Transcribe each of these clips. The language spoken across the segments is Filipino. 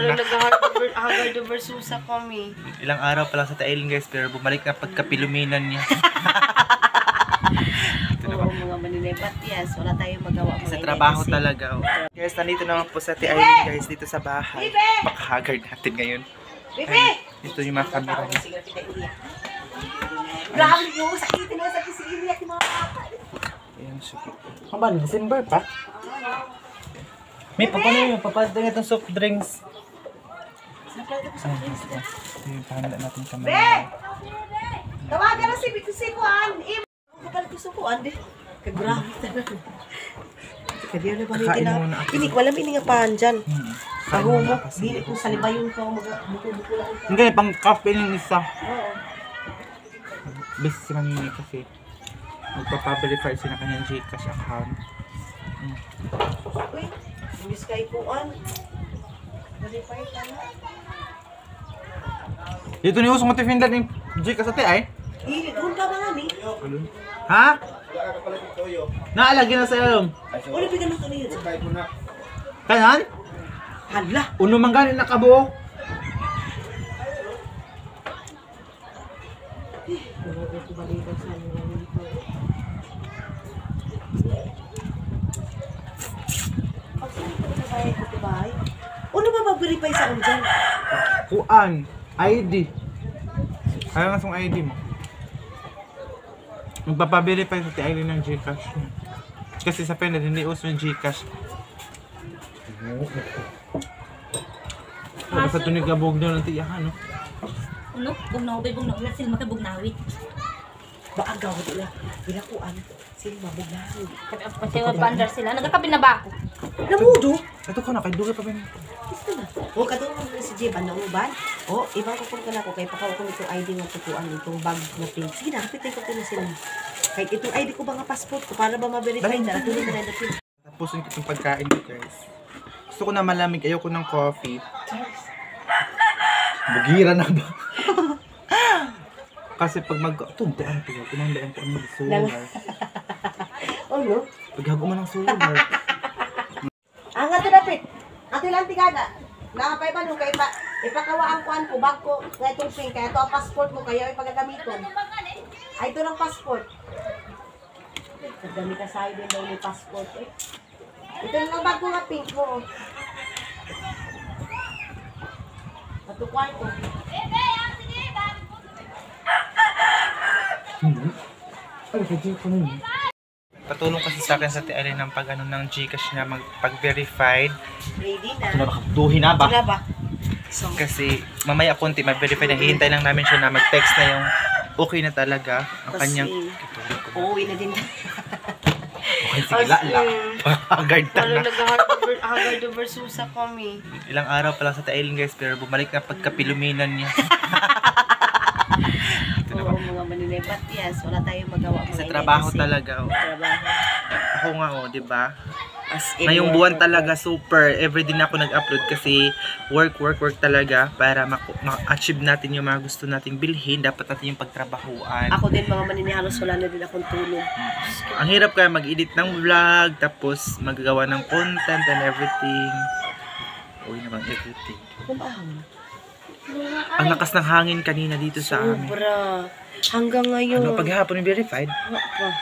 na. Nag-hard over susa kami. Ilang araw pa lang sa Thailand guys, pero bumalik na pagkapiluminan niya. Oo, mga maninibat, yes. Wala tayong magawa. Sa trabaho talaga. Oh. Guys, nandito naman po sa Thailand guys, dito sa bahay. Makahagard natin ngayon. Ay, ito yung mga camera niya. Grabe yung sakitin na sa kisiliyak yung mga papa. Ayan, sige. Ba, December pa? May papalit itong soft drinks. Ito yung pahanda natin sa mga. Tawagan na si Kuan. Kapalit yung sukuan, di. Kagrabe talaga. Kadiyo na ba may tinap? Inik, wala may nga dyan. Ako mo, dili ko sa libayon ko, buko-buko lang. Hindi, pang cafe yung isa. Oo. Best si Manini kasi magpapabilify sila kanyang Gcash account. Uy, imbis kay Kuan. Verify ka na. Dito ni Usong Tifindan yung Gcash ate ay? Doon ka ba nga ni? Ha? Naalagyan na sa ilong. Wala bigyan mo ito niyo. Kanan? Hala! Uno man ganin nakabuok. Ano ba mag-verify sa kong dyan? Kuan, ID. Kaya nga song ID mo. Magpapaverify sa ID ng Gcash niya. Kasi sa Pinad, hindi uso yung Gcash. Basta ito nagabog daw ng tiyahan, no? Ano? Bugnaw, wala sila makabugnawi. Ba agaw nila? Binakuan. Sila mabugnawi. Kasi bandar sila. Nagkakabin na ba ako? Namudo? Ito ko na, kay Duga pa ba niya? Gusto na. O, katulong mo si Jeban na uban. O, ibang kukul ka na ako. Kaya pakaw ko nitong ID nga tutuan itong bag na pin. Sige na, kapitin ko na sila. Kahit itong ID ko ba nga passport ko para ba ma-verify na. Tuloy mo na yung pin. Tapusin ko itong pagkain ko, guys. Gusto ko na malamig. Ayoko ng coffee. Bugira na ba? Kasi pag tuntaan ko, pinandaan ko ang mag-solar. Oh, no? Paghago man ng solar. Ang ato dapit. Ato lang tigada. Nakapay ba nung kay ipakawaan ko ko bag ko kaya itong pink kaya ito ang passport mo kaya ipagagamiton. Ay ito ng passport. Nagdami ka sa'yo din daw yung passport eh. Ito lang bag ko nga pink mo. Ato kwarto. Ay, kaya ko na yun. Patulong kasi sa akin sa Tialin ng pag-ano ng Gcash niya pag-verified. Ready na. Duhin na ba? Sila ba? So, Kasi mamaya konti mag-verify na. Hihintay lang namin siya na mag-text na yung okay na talaga ang kanyang... uuwi na din. Okay, sige, lala. Agard na. Nag-hard over susa kami. Ilang araw pa lang sa Thailand guys, pero bumalik na pagkapiluminan niya. Oo, mga maninibat, yes. Wala tayong magawa. Sa trabaho talaga. Oh. Trabaho. Ako nga, oh, di ba? As in, Ngayong buwan talaga super. Everyday na ako nag-upload kasi work talaga para ma-achieve natin yung mga gusto nating bilhin. Dapat natin yung pagtrabahuan. Ako din mga maninihalos, wala na din akong tulog. Ang hirap kaya mag-edit ng vlog, tapos magagawa ng content and everything. Uy naman, everything. Kumahang. Ang lakas ng hangin kanina dito sa amin. Sobra. Hanggang ngayon. Ano, paghapon yung verified?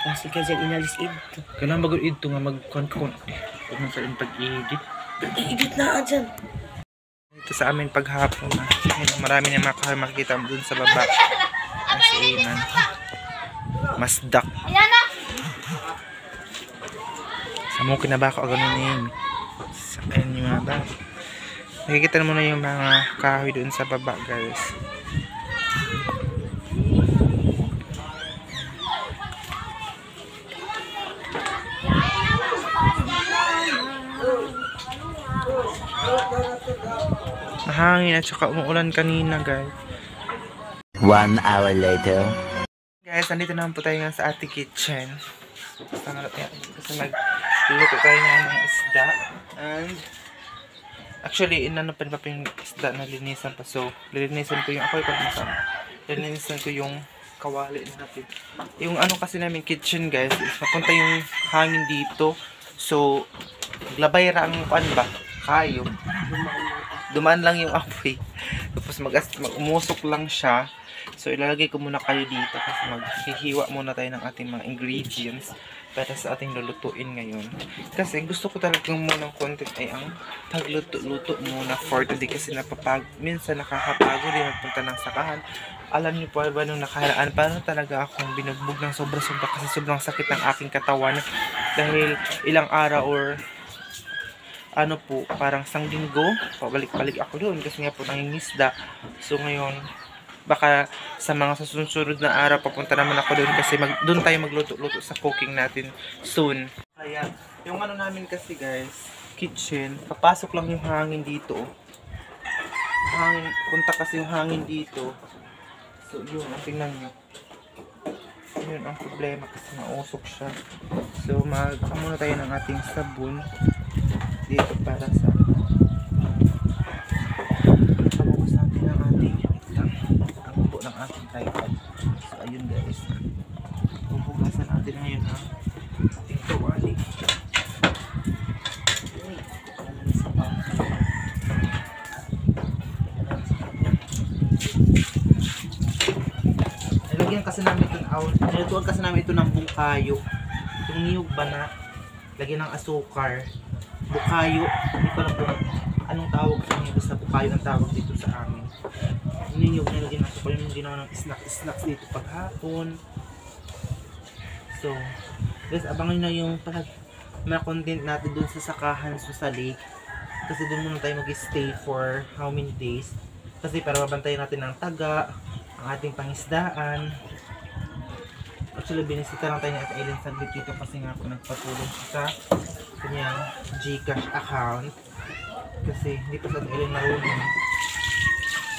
Kasi ka dyan inalis ito. Kailangan bago ito nga mag-con-con. Huwag mo sa rin pag-edit. I-edit na dyan. Ito sa amin paghapon. Marami na makikita dun sa baba. Mas iman. Mas duck. Ayan na! Samukin na ba ako agad yun? Ayan yung mga bag. Nakikita mo na yung mga kahoy doon sa baba, guys. Mahangin at saka umuulan kanina, guys. 1 hour later. Guys, nandito naman po tayo nga sa ating kitchen. Kasi nagluluto tayo nga ng isda. And actually, inanapan pa yung isda na linisan pa. So, linisan ko yung linisan ko yung kawali natin. Yung ano kasi namin kitchen, guys, is napunta yung hangin dito. So, glabay ra ang kuan ba? Kayo. dumaan lang yung apoy. Tapos umusok lang siya. So, ilalagay ko muna kayo dito kasi maghihiwa muna tayo ng ating mga ingredients para sa ating lulutuin ngayon. Kasi gusto ko talagang muna content ay ang pagluto-luto muna for today kasi minsan nakakapagod din magpunta ng sakahan. Alam niyo po ba nung nakaharaan, parang talaga akong binugbog ng sobra-sobra kasi sobrang sakit ng aking katawan dahil ilang araw or ano po, parang isang linggo, pabalik-balik ako doon kasi nga po nangingisda. So ngayon, baka sa mga susunod na araw papunta naman ako doon kasi doon tayo magluto-luto sa cooking natin soon. Kaya, yung ano namin kasi guys, kitchen, papasok lang yung hangin dito. Hangin, punta kasi yung hangin dito. So yun, tingnan nyo. Yun ang problema kasi mausok siya. So muna tayo ng ating sabon dito para sa pagbukas natin ng ating ang ating tripod. So ayun guys, bubugasan natin ngayon ang ating tuwali. Nilagyan kasi namin ito nilutuan kasi namin ito ng bukayo. Yung niyog ba na lagyan ng asukar, bukayo, hindi ko alam kung anong tawag sa inyo, basta bukayo ang tawag dito sa amin. Yung niyog nilagyan ng asukar, yung ginawa ng snacks dito paghapon. So guys, abangan nyo yung mga content natin dun sa sakahan sa lake kasi dun muna tayo mag-stay for how many days kasi para mabantayan natin ng taga ang ating pangisdaan. Actually, binisita lang tayo ni Ate Aileen saglit dito kasi nga ako nagpatulong sa kanyang Gcash account kasi hindi pa sa Ate Aileen marunong.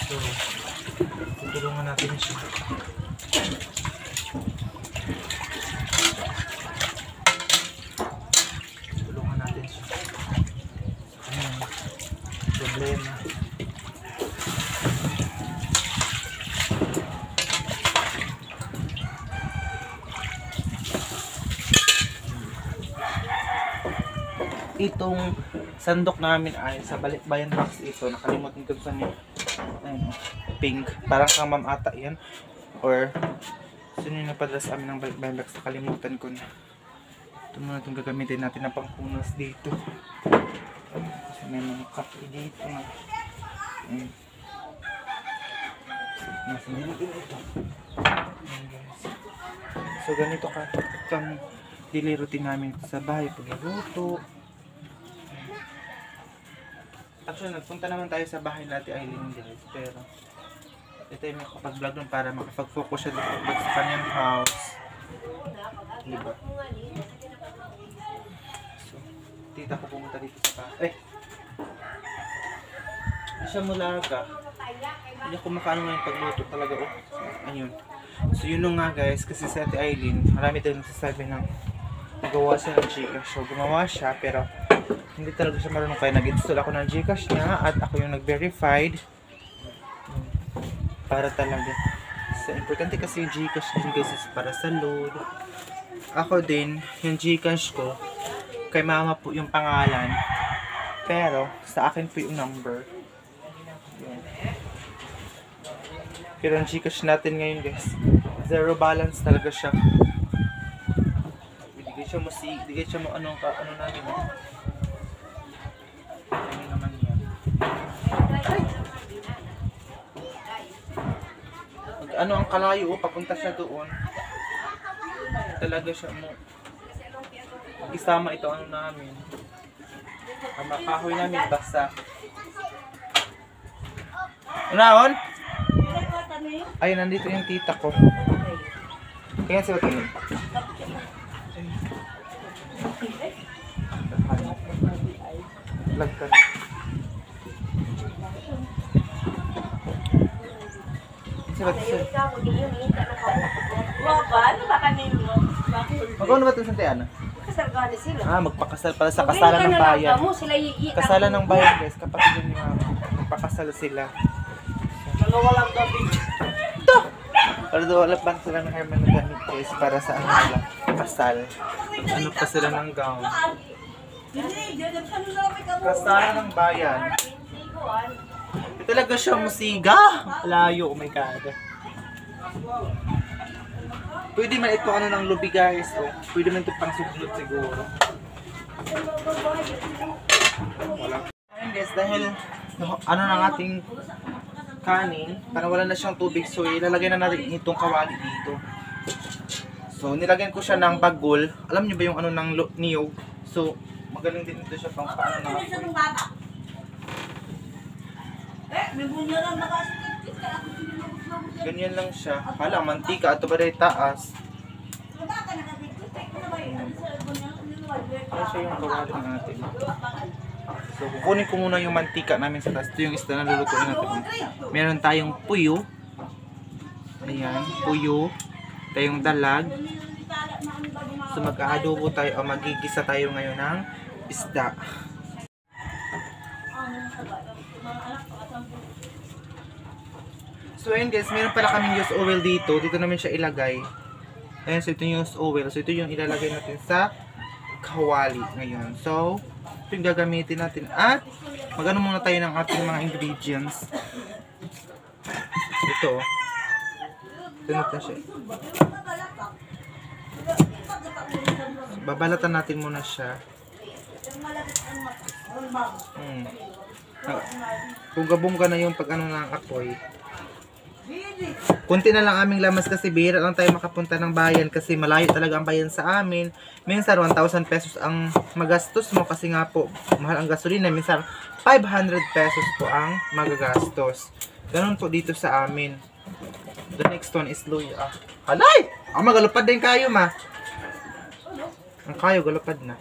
So, tutulungan natin siya. Tutulungan natin siya. Ayan, problema. Itong sandok namin ay sa Balikbayan box ito. Nakalimutan ko sa niya. Ayun, pink. Parang kang Ma'am Ata yan. Or, sino yung napadala sa amin ng Balikbayan box? Nakalimutan ko na. Ito muna itong gagamitin natin na pangkunas dito. Kasi may mga kape dito. Ayun. Nasa nilagin ito. Ayun guys. So, ganito kang daily routine namin sa bahay. Pagluluto. Actually, nagpunta naman tayo sa bahay natin Aileen guys, pero ito yung makapag-vlog nun para makapag-focus siya dito sa kanyang house. Diba? So, tita ko pumunta dito sa bahay. Hindi siya mulaga. Hindi ako makaano ngayon pagluto talaga. Ayun. So, yun nga guys, kasi sa Ate Aileen, marami tayong nasasabi ng nagawa siya ng Gcash. So, gumawa siya, pero hindi talaga siya marunong kaya nag-install ako ng Gcash niya at ako yung nag-verified para talaga. So, importante kasi yung Gcash din guys is para sa load. Ako din, yung Gcash ko, kay mama po yung pangalan, pero sa akin po yung number. Yan. Pero ang Gcash natin ngayon guys, zero balance talaga siya. Hindi siya mo ano namin. Ano naman yan. Ano ang kalayo, papunta siya doon. Talaga siya mo. Isama ito ano namin. Ang makahoy namin basta. Unaon? Ay, nandito yung tita ko. Kaya siya ito. Lag ka na. Magkano ba ito sa Tiana? Magpakasal pala sa kasalan ng bayan. Kasalan ng bayan guys, kapatid yung magpakasal sila. Walang gabi. Ito! Para wala pa sila ng Herman na gamit guys para sa ano nila, kasal. Ano pa sila ng gown. Kasalan ng bayan. Talaga siya musiga. Layo, oh my God. Pwede man ito ano ng lubi guys. Oh. Pwede man ito pang suglot siguro. Wala. Ayun guys, dahil ano ng ating kanin, para wala na siyang tubig, so ilalagay na natin itong kawali dito. So nilagyan ko siya ng bagol. Alam niyo ba yung ano ng niyog? So magaling din ito siya pang paano na apoy. Ganyan lang siya. Hala, mantika. Ito ba rin taas? Ano siya yung kawali natin? So, kukunin ko muna yung mantika namin sa taas. Ito yung isda na lulutuin natin. Meron tayong puyo. Ayan, puyo. Tayong dalag. So, mag-aadobo tayo o magigisa tayo ngayon ng isda. So ayun guys, meron pala kaming used oil dito. Dito namin siya ilagay. Ayan, so ito yung used oil. So ito yung ilalagay natin sa kawali ngayon. So, ito yung gagamitin natin. At magano muna tayo ng ating mga ingredients. Ito. Ito natin siya. So, babalatan natin muna siya. Bungga-bungga na yung pag ano ng apoy. Kunti na lang aming lamas kasi bihira lang tayo makapunta ng bayan kasi malayo talaga ang bayan sa amin. Minsan 1,000 pesos ang magastos mo kasi nga po mahal ang gasolina. Minsan 500 pesos po ang magagastos. Ganun po dito sa amin. The next one is luya. Halay! Magalupad din kayo ma. Ang kayo galupad na.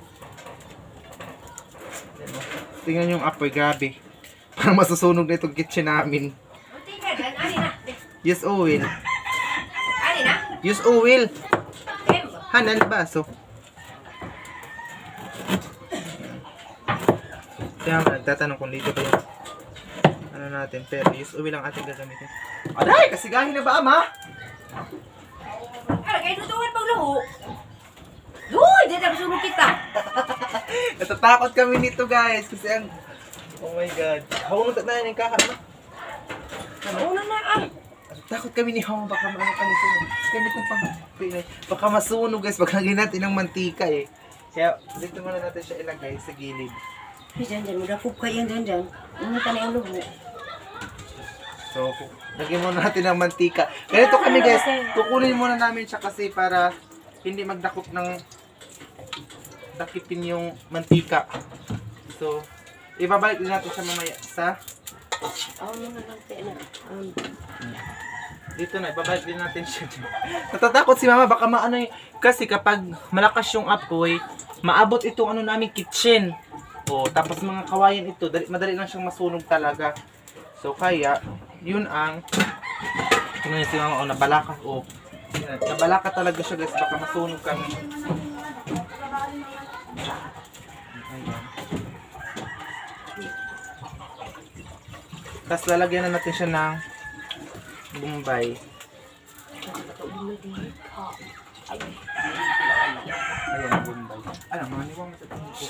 Tingnan yung apoy, grabe. Parang masusunog na itong kitchen namin. Use oil. Use oil. Hanan baso. Kaya nagtatanong kung dito ba yung ano natin. Pero use oil ang ating gagamitin. Aray! Kasigahin na ba, ama? Ay, kayo tutuhan paglaho. Uy, dito sunog kita. Natatakot kami nito guys. Kasi ang... Oh my God. Hawang na yung kakama. Una na Takot kami ni Hong, baka maano kami sunog. Kami kung baka masunog guys, pag lagyan natin ng mantika eh. Kaya dito muna natin siya ilagay sa gilid. Diyan, madapog kayo dyan. Umuta na yung lubo. So, lagyan muna natin ng mantika. Ganito kami guys, kukunin muna namin siya kasi para hindi magdakop ng dakipin yung mantika. So, ibabalik din natin siya mamaya sa dito na, ibabalik din natin siya dyan. Natatakot si mama, baka maano yung... Kasi kapag malakas yung apoy, maabot itong ano namin kitchen. O, tapos mga kawayan ito, madali lang siyang masunog talaga. So, kaya, yun ang... Tingnan si mama, o, nabalaka. O, nabalaka talaga siya guys, baka masunog kami. Ayan. Tapos lalagyan na natin siya ng Bombay. Ayan, Bombay. Alam, mga niwang matatakot ko.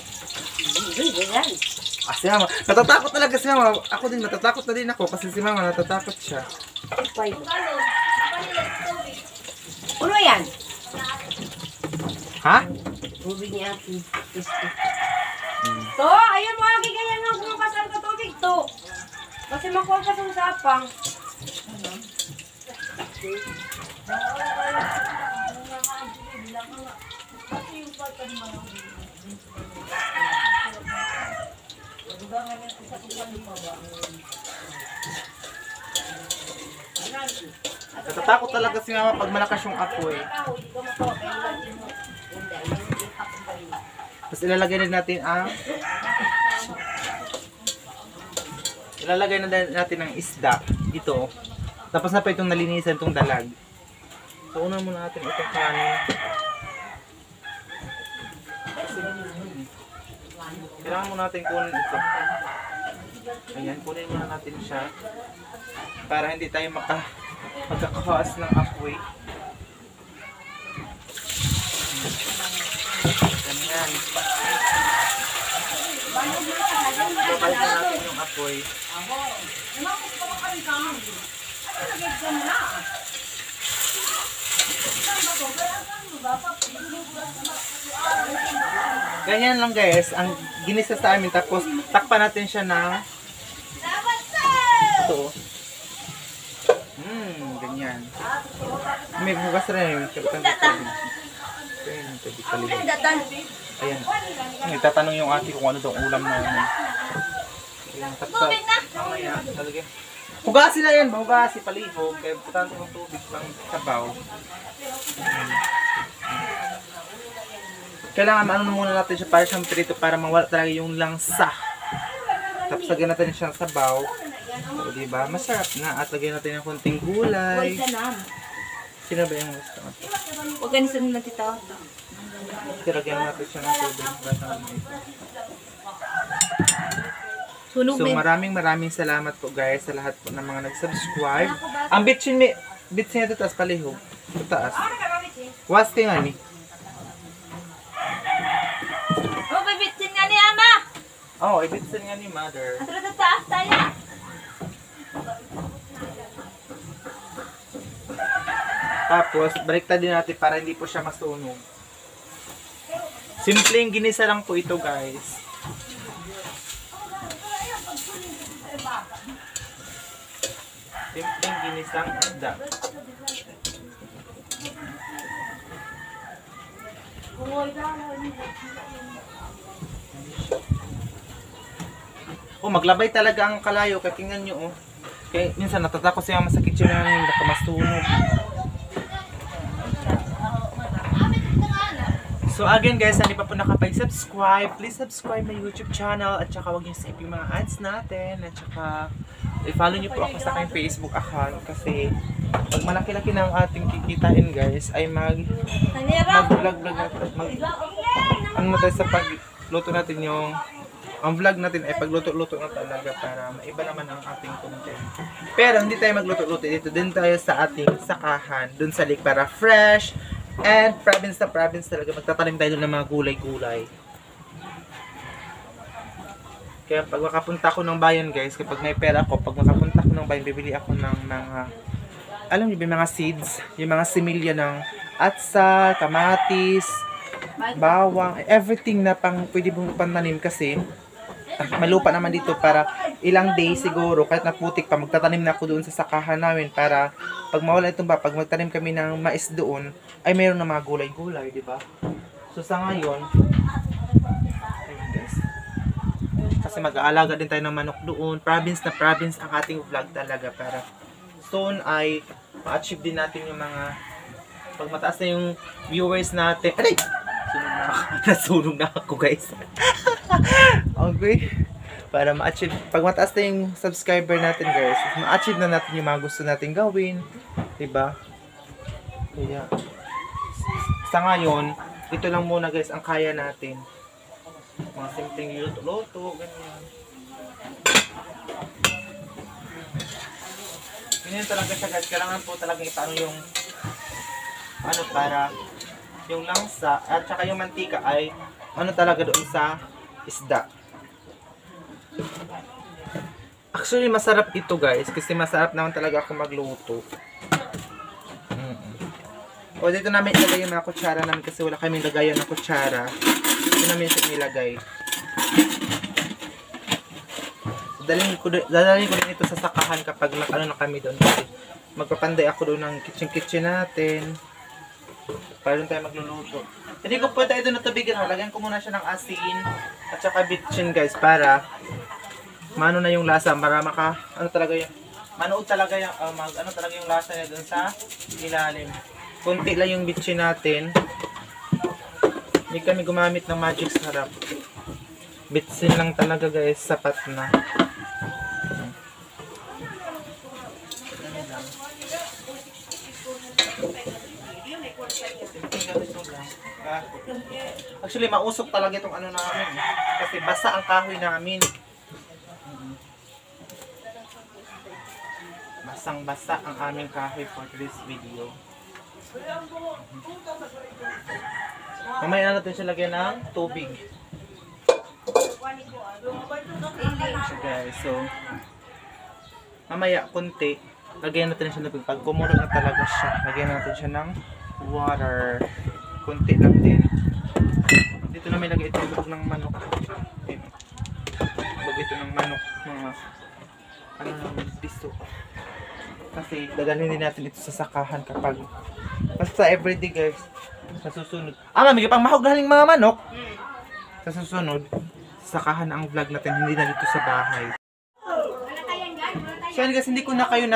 Si mama, natatakot talaga si mama. Ako din, natatakot na din ako kasi si mama natatakot siya. Uno yan? Ha? Tubig niya atin. To, ayun mo, agi ganyan nga kung kasal ka tubig to. Kasi makuha ka sa usapang. Natatakot talaga si mama pag malakas yung apoy. Tapos ilalagay na natin ang ilalagay na natin ang isda dito. Tapos na pa itong nalinisan itong dalag. So una muna natin itong kanin. Kailangan muna natin kunin ito. Ayan, kunin muna natin siya. Para hindi tayo magkakawas ng apoy. Ganyan. Papalik na natin yung apoy. Ganyan lang guys, ang ginisa sa amin. Tapos takpan natin siya ng ito. Ganyan. May bukas rin. Ayan. Nagtatanong yung ate kung ano daw ulam na yun. Tubig na! Mamaya, talagay. Hugasin na yan, hugasin, palihog. Kaya putante ng tubig pang sabaw. Kailangan maano muna natin siya para siyang prito para mawala talaga yung langsa. Tapos lagyan natin siyang sabaw. O diba? Masarap na. At lagyan natin ng konting gulay. Sino ba yung gusto natin? Huwag ganito nila tita. Lagyan natin siya ng tubig. Sunog So maraming salamat po guys sa lahat po ng mga nag-subscribe. Ang bitsin niya ito taas palihog. Ito taas. Wasti nga ni. Oh, bibitsin nga ni ama! Oh, ibitsin nga ni mother. Ang sa taas tayo! Tapos, baliktad din natin para hindi po siya masunog. Simpleng ginisa lang po ito guys. Simpleng ginisang isda. Oh, maglabay talaga ang kalayo. Kaya tingnan nyo, oh. Kaya minsan natatakot siya sa kitchen namin. Baka masunog. So again guys, hindi pa po nakapag-subscribe, please subscribe my YouTube channel at saka huwag niyo skip yung mga ads natin at saka i-follow niyo po ako sa aking Facebook account kasi pag malaki-laki na ang ating kikitain guys ay mag-vlog ano tayo sa pagluto natin yung ang vlog natin ay pagluto-luto na talaga para maiba naman ang ating content. Pero hindi tayo magluto-luto dito, din tayo sa ating sakahan, dun sa lake para fresh. And province na province talaga, magtatanim tayo ng mga gulay-gulay. Kaya pag makapunta ako ng bayan guys, kapag may pera ako, pag makapunta ako ng bayan, bibili ako ng mga, alam niyo ba, mga seeds, yung mga similya ng atsa, kamatis, bawang, everything na pang pwede mong pantanim kasi malupa naman dito para ilang days siguro, kahit naputik pa, magtatanim na ako doon sa sakahan namin para pag mawala itong ba, pag magtanim kami ng mais doon, ay mayroon na mga gulay-gulay, di ba? So sa ngayon, ayun guys, kasi mag-aalaga din tayo ng manok doon, province na province ang ating vlog talaga para soon ay ma-achieve din natin yung mga, pag mataas na yung viewers natin, aray! Nasunog na ako guys. Okay. Para ma-achieve, pag mataas na yung subscriber natin guys, ma-achieve na natin yung mga gusto natin gawin. Diba? Kaya, sa ngayon, ito lang muna guys ang kaya natin. Mga simpleng luto-luto, ganyan. Ganyan talaga siya guys. Kailangan po talaga ipano yung ano para yung langsa at saka yung mantika ay ano talaga doon sa isda. Actually masarap ito guys kasi masarap naman talaga ako magluto. O dito namin ilagay yung mga kutsara namin kasi wala kaming lagayan ng kutsara. Dito namin siya nilagay. Dadalhin ko din ito sa sakahan kapag nakano na kami doon kasi magpapanday ako doon ng kitchen natin. Para doon tayo magluluto. Hindi ko pwede ito natubigan. Lagyan ko muna siya ng asin at saka bitchin guys para mano na yung lasa para maka ano talaga yung manood talaga yung ano talaga yung lasa niya doon sa ilalim. Kunti lang yung bitchin natin. Hindi kami gumamit ng magic sarap. Bitchin lang talaga guys, sapat na. Actually, mausok talaga itong ano namin. Kasi basa ang kahoy namin. Basang-basa ang aming kahoy for this video. Mamaya na natin siya lagyan ng tubig. So guys, so mamaya konti, lagyan natin siya ng pag kumulo na talaga siya. Lagyan natin siya ng water. Konti lang din. Dito na may lagay ito yung ng manok. Bag ito ng manok, mga ano naman, piso. Kasi dadalhin din natin ito sa sakahan kapag basta everyday guys. Sa susunod. May pang mahog na mga manok. Sa susunod, sakahan ang vlog natin, hindi na dito sa bahay. So guys, hindi ko na kayo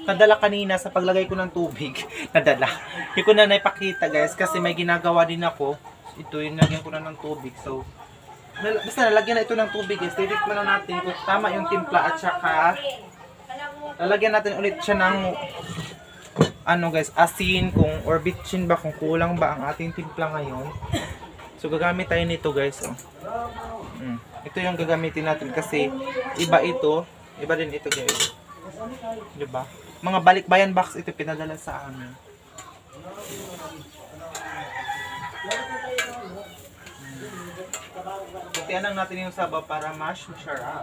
nadala kanina sa paglagay ko ng tubig. Nadala. Hindi ko na naipakita guys kasi may ginagawa din ako. Ito yung lagyan ko na ng tubig. So, basta nalagyan na ito ng tubig guys. Titikman na natin kung tama yung timpla at saka lalagyan natin ulit siya ng ano guys, asin kung or bitchin ba, kung kulang ba ang ating timpla ngayon. So gagamit tayo nito guys. Ito yung gagamitin natin kasi iba ito, iba din ito guys. Diba? Mga balikbayan box ito pinadala sa amin. Kuntian lang natin yung sabaw para masarap.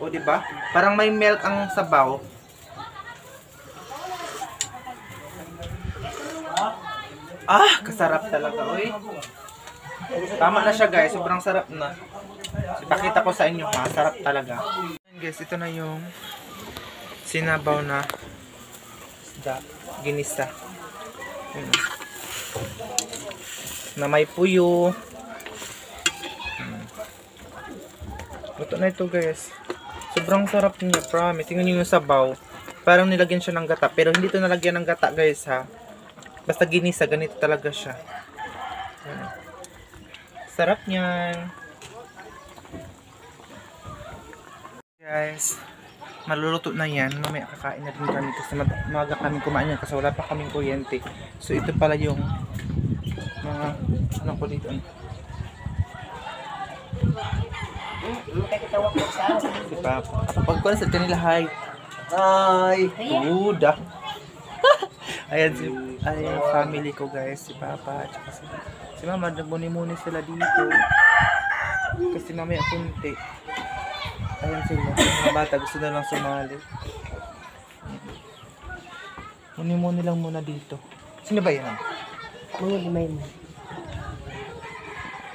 O diba? Parang may milk ang sabaw. Kasarap talaga, oy. Tama na siya guys, sobrang sarap na. Ipakita ko sa inyo ha, sarap talaga. Guys, ito na yung sinabaw na isda, ginisa. Na may puyo. Luto na ito guys. Sobrang sarap niya, promise. Tingnan niyo yung sabaw. Parang nilagyan siya ng gata, pero hindi ito nalagyan ng gata guys ha. Basta ginisa, ganito talaga siya. Sarap niyan. Guys, maluluto na yan. Mamaya kakain na rin kami kasi maaga kami kumain yan kasi wala pa kaming kuryente. So ito pala yung mga ano ko dito. Si Papa. Kapag ko na sa kanila, hi. Hi. Good. Ayan family ko guys, si Papa at si Mama, nagbuni-muni sila dito kasi mamaya kunti. Ayan sila, mga bata gusto na lang sumali. Muni-muni lang muna dito. Sino ba yan? Mga limay mo.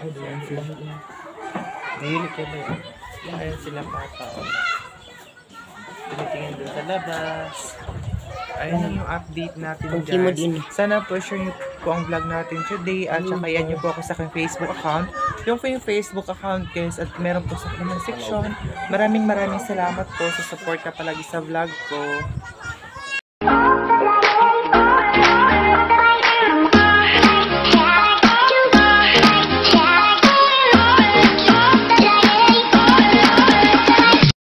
Ayan sila. Dili kayo ba yan? Ayan sila Papa. Tinitingin doon sa labas. Ayun yung update natin guys. Sana po share nyo po ang vlog natin today at saka yan nyo po ako sa aking Facebook account. Yung po yung Facebook account guys at meron po sa comment section. Maraming salamat po sa support ka palagi sa vlog ko.